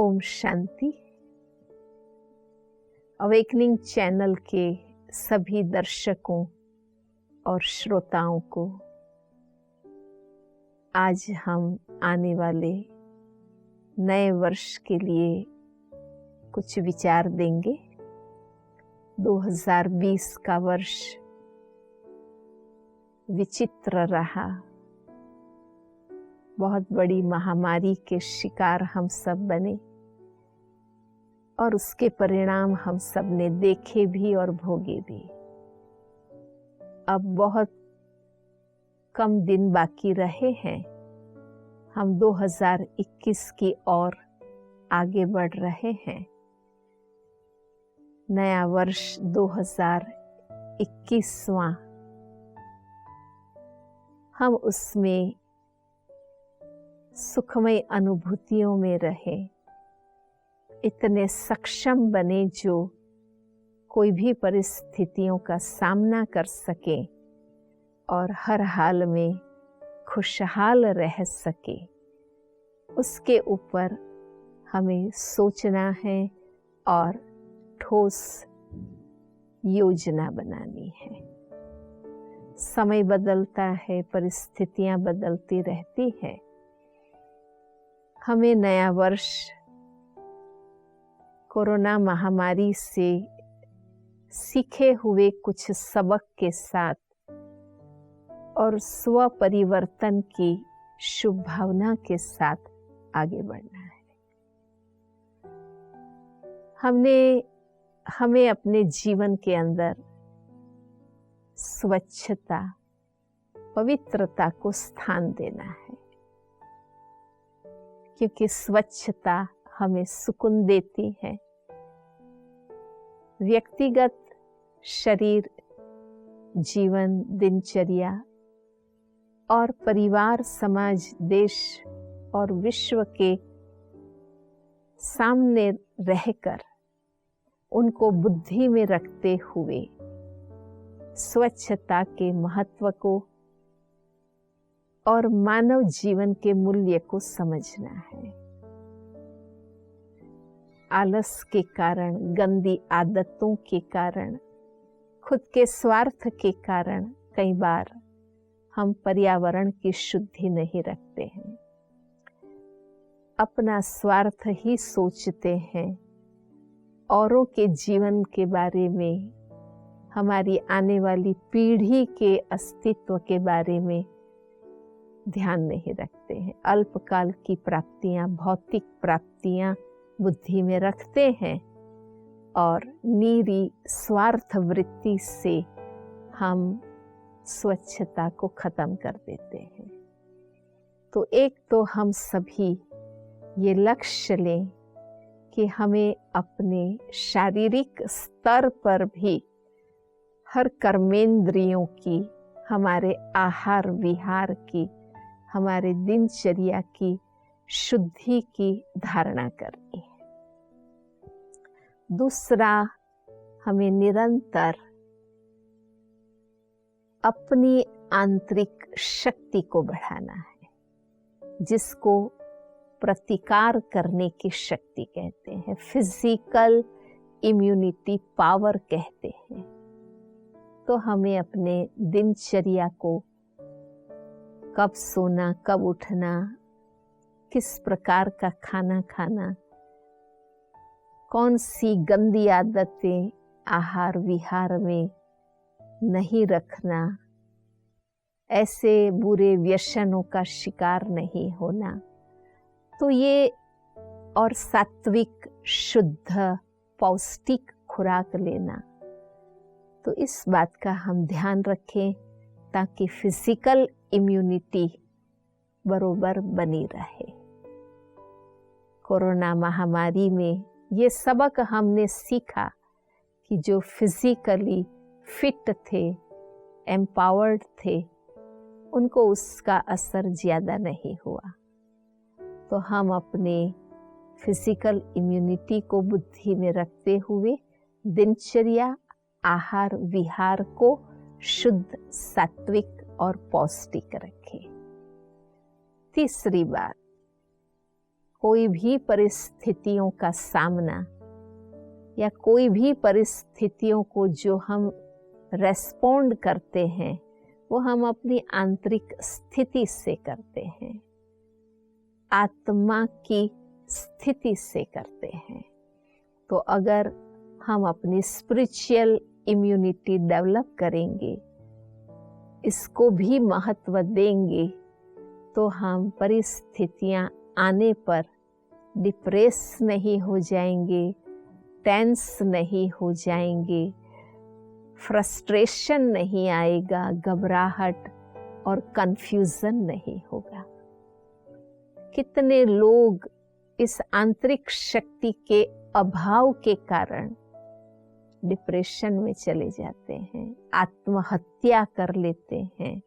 Om Shanti. Awakening channel के सभी दर्शकों और श्रोताओं को आज हम आने वाले नए वर्ष के लिए कुछ विचार देंगे। 2020 का वर्ष विचित्र रहा। बहुत बड़ी महामारी के शिकार हम सब बने और उसके परिणाम हम सब ने देखे भी और भोगे भी। अब बहुत कम दिन बाकी रहे हैं। हम 2021 की ओर आगे बढ़ रहे हैं। नया वर्ष 2021वां, हम उसमें सुखमय अनुभूतियों में रहे, इतने सक्षम बने जो कोई भी परिस्थितियों का सामना कर सके और हर हाल में खुशहाल रह सके। उसके ऊपर हमें सोचना है और ठोस योजना बनानी है। समय बदलता है, परिस्थितियां बदलती रहती हैं। हमें नया वर्ष कोरोना महामारी से सीखे हुए कुछ सबक के साथ और स्व परिवर्तन की शुभ भावना के साथ आगे बढ़ना है। हमें अपने जीवन के अंदर स्वच्छता, पवित्रता को स्थान देना है, क्योंकि स्वच्छता हमें सुकून देती है। व्यक्तिगत शरीर, जीवन, दिनचर्या और परिवार, समाज, देश और विश्व के सामने रहकर उनको बुद्धि में रखते हुए स्वच्छता के महत्व को और मानव जीवन के मूल्य को समझना है। आलस के कारण, गंदी आदतों के कारण, खुद के स्वार्थ के कारण कई बार हम पर्यावरण की शुद्धि नहीं रखते हैं। अपना स्वार्थ ही सोचते हैं। औरों के जीवन के बारे में, हमारी आने वाली पीढ़ी के अस्तित्व के बारे में ध्यान नहीं रखते हैं। अल्पकाल की प्राप्तियां, भौतिक प्राप्तियां बुद्धि में रखते हैं और नीरी स्वार्थ वृत्ति से हम स्वच्छता को खत्म कर देते हैं। तो एक तो हम सभी ये लक्ष्य लें कि हमें अपने शारीरिक स्तर पर भी हर कर्मेंद्रियों की, हमारे आहार विहार की, हमारे दिनचर्या की शुद्धि की धारणा करनी है। दूसरा, हमें निरंतर अपनी आंतरिक शक्ति को बढ़ाना है, जिसको प्रतिकार करने की शक्ति कहते हैं, फिजिकल इम्यूनिटी पावर कहते हैं। तो हमें अपने दिनचर्या को, कब सोना, कब उठना, किस प्रकार का खाना खाना, कौन सी गंदी आदतें आहार विहार में नहीं रखना, ऐसे बुरे व्यसनों का शिकार नहीं होना, तो ये और सात्विक, शुद्ध, पौष्टिक खुराक लेना, तो इस बात का हम ध्यान रखें ताकि फिजिकल इम्यूनिटी बरोबर बनी रहे। कोरोना महामारी में ये सबक हमने सीखा कि जो फिजिकली फिट थे, एम्पावर्ड थे, उनको उसका असर ज़्यादा नहीं हुआ। तो हम अपने फिजिकल इम्यूनिटी को बुद्धि में रखते हुए दिनचर्या, आहार विहार को शुद्ध, सात्विक और पौष्टिक रखें। तीसरी बात, कोई भी परिस्थितियों का सामना या कोई भी परिस्थितियों को जो हम रेस्पॉन्ड करते हैं वो हम अपनी आंतरिक स्थिति से करते हैं, आत्मा की स्थिति से करते हैं। तो अगर हम अपनी स्पिरिचुअल इम्यूनिटी डेवलप करेंगे, इसको भी महत्व देंगे, तो हम परिस्थितियां आने पर डिप्रेस नहीं हो जाएंगे, टेंस नहीं हो जाएंगे, फ्रस्ट्रेशन नहीं आएगा, घबराहट और कंफ्यूजन नहीं होगा। कितने लोग इस आंतरिक शक्ति के अभाव के कारण डिप्रेशन में चले जाते हैं, आत्महत्या कर लेते हैं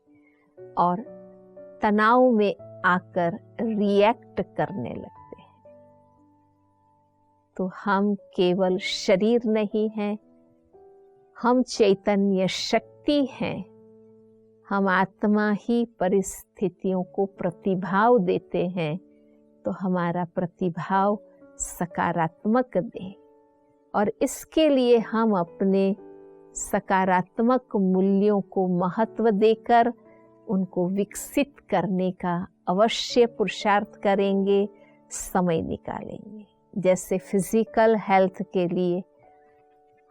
और तनाव में आकर रिएक्ट करने लगते हैं। तो हम केवल शरीर नहीं हैं, हम चैतन्य शक्ति हैं। हम आत्मा ही परिस्थितियों को प्रतिभाव देते हैं, तो हमारा प्रतिभाव सकारात्मक दे। और इसके लिए हम अपने सकारात्मक मूल्यों को महत्व देकर उनको विकसित करने का अवश्य पुरुषार्थ करेंगे, समय निकालेंगे। जैसे फिजिकल हेल्थ के लिए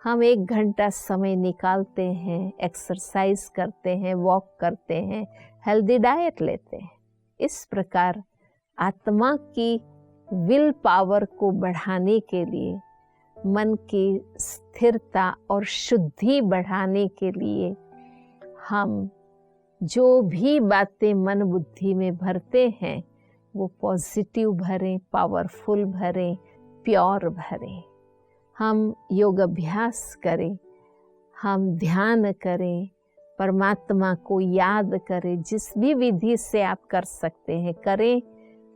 हम 1 घंटा समय निकालते हैं, एक्सरसाइज करते हैं, वॉक करते हैं, हेल्दी डाइट लेते हैं। इस प्रकार आत्मा की विल पावर को बढ़ाने के लिए, मन की स्थिरता और शुद्धि बढ़ाने के लिए हम जो भी बातें मन बुद्धि में भरते हैं वो पॉजिटिव भरें, पावरफुल भरें, प्योर भरें। हम योग अभ्यास करें, हम ध्यान करें, परमात्मा को याद करें, जिस भी विधि से आप कर सकते हैं करें,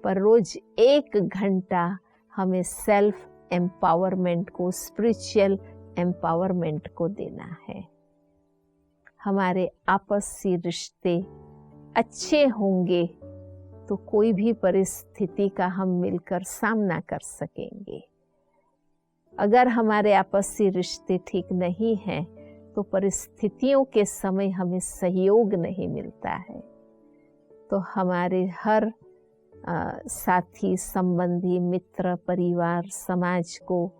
पर रोज 1 घंटा हमें सेल्फ एम्पावरमेंट को, स्पिरिचुअल एम्पावरमेंट को देना है। हमारे आपसी रिश्ते अच्छे होंगे तो कोई भी परिस्थिति का हम मिलकर सामना कर सकेंगे। अगर हमारे आपसी रिश्ते ठीक नहीं हैं तो परिस्थितियों के समय हमें सहयोग नहीं मिलता है। तो हमारे हर साथी, संबंधी, मित्र, परिवार, समाज को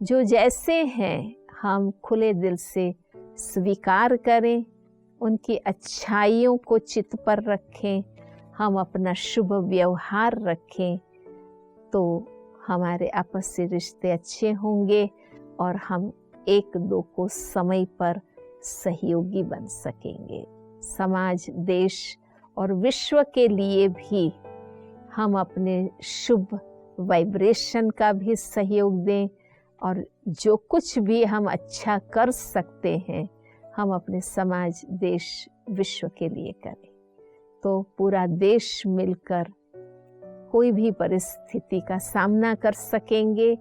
जो जैसे हैं हम खुले दिल से स्वीकार करें, उनकी अच्छाइयों को चित्त पर रखें, हम अपना शुभ व्यवहार रखें, तो हमारे आपसी रिश्ते अच्छे होंगे और हम 1-2 को समय पर सहयोगी बन सकेंगे। समाज, देश और विश्व के लिए भी हम अपने शुभ वाइब्रेशन का भी सहयोग दें और जो कुछ भी हम अच्छा कर सकते हैं हम अपने समाज, देश, विश्व के लिए करें। तो पूरा देश मिलकर कोई भी परिस्थिति का सामना कर सकेंगे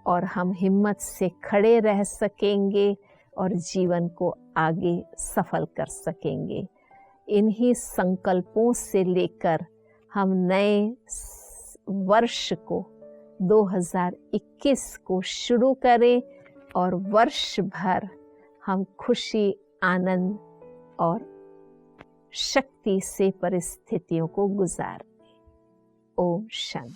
और हम हिम्मत से खड़े रह सकेंगे और जीवन को आगे सफल कर सकेंगे। इन्हीं संकल्पों से लेकर हम नए वर्ष को 2021 को शुरू करें और वर्ष भर हम खुशी, आनंद और शक्ति से परिस्थितियों को गुजारें। ओम शांति।